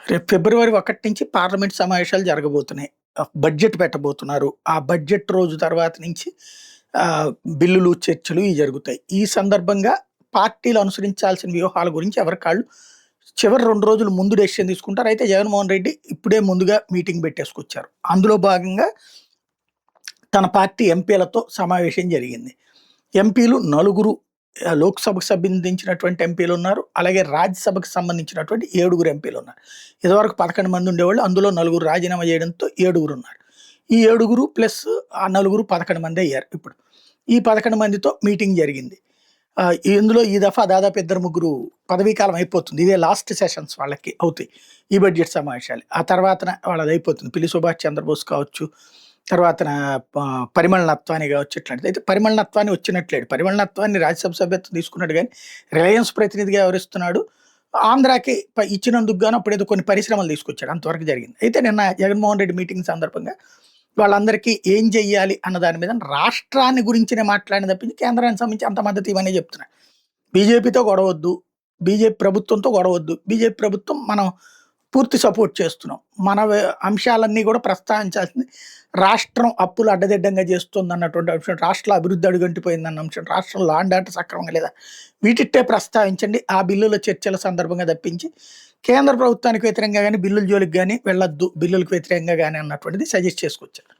రేపు ఫిబ్రవరి 1 నుంచి పార్లమెంట్ సమావేశాలు జరగబోతున్నాయి. బడ్జెట్ పెట్టబోతున్నారు. ఆ బడ్జెట్ రోజు తర్వాత నుంచి ఆహ్, బిల్లులు, చర్చలు ఇయి జరుగుతాయి. ఈ సందర్భంగా పార్టీలు అనుసరించాల్సిన వ్యూహాల గురించి ఎవరికి చివరి 2 రోజులు ముందు డెసిషన్ తీసుకుంటారు. అయితే జగన్మోహన్ రెడ్డి ఇప్పుడే ముందుగా మీటింగ్ పెట్టేసుకొచ్చారు. అందులో భాగంగా తన పార్టీ ఎంపీలతో సమావేశం జరిగింది. ఎంపీలు నలుగురు లోక్‌సభకు సంబంధించినటువంటి ఎంపీలున్నారు. అలాగే రాజ్యసభకు సంబంధించినటువంటి 7గురు ఎంపీలున్నారు. ఇదివరకు 11 మంది ఉండేవాళ్ళు. అందులో నలుగురు రాజీనామా చేయడంతో 7గురున్నారు. ఈ 7గురు ప్లస్ ఆ నలుగురు 11 మంది అయ్యారు ఇప్పుడు. ఈ 11 మందితో మీటింగ్ జరిగింది. ఇందులో ఈ దఫా దాదాపు ఇద్దరు, ముగ్గురు పదవీ కాలం అయిపోతుంది. ఇదే లాస్ట్ సెషన్స్ వాళ్ళకి అవుతాయి. ఈ బడ్జెట్ సమావేశాలు. ఆ తర్వాతన వాళ్ళదయిపోతుంది. పిల్లి సుభాష్ చంద్రబోస్ కావచ్చు, తర్వాతన పరిమళ నత్వాని కావచ్చు ఇట్లాంటిది. అయితే పరిమళ నత్వాని వచ్చినట్లేడు. పరిమళ నత్వాని రాజ్యసభ సభ్యత్వం తీసుకున్నాడు గానీ, రిలయన్స్ ప్రతినిధిగా వ్యవహరిస్తున్నాడు. ఆంధ్రాకి ఇచ్చినందుకు గాను అప్పుడేదో కొన్ని పరిశ్రమలు తీసుకొచ్చాడు. అంతవరకు జరిగింది. అయితే నిన్న జగన్మోహన్ రెడ్డి మీటింగ్ సందర్భంగా వాళ్ళందరికీ ఏం చెయ్యాలి అన్న దాని మీద రాష్ట్రాన్ని గురించినే మాట్లాడిన తప్పించి కేంద్రానికి సంబంధించి అంత మద్దతు ఇవన్నీ చెప్తున్నారు. బీజేపీతో గొడవొద్దు, బీజేపీ ప్రభుత్వంతో గొడవొద్దు. బీజేపీ ప్రభుత్వం మనం పూర్తి సపోర్ట్ చేస్తున్నాం. మన అంశాలన్నీ కూడా ప్రస్తావించాల్సింది రాష్ట్రం అప్పులు అడ్డదిడ్డంగా చేస్తుందన్నటువంటి అంశం, రాష్ట్ర అభివృద్ధి అడుగంటిపోయిందన్న అంశం, రాష్ట్రం లా అండ్ ఆర్డర్ సక్రమంగా లేదా వీటిట్టే ప్రస్తావించండి. ఆ బిల్లుల చర్చల సందర్భంగా తప్పించి కేంద్ర ప్రభుత్వానికి వ్యతిరేకంగా గానీ, బిల్లుల జోలికి గానీ వెళ్ళొద్దు, బిల్లులకు వ్యతిరేకంగా గానీ అన్నటువంటిది సజెస్ట్ చేసుకొచ్చారు.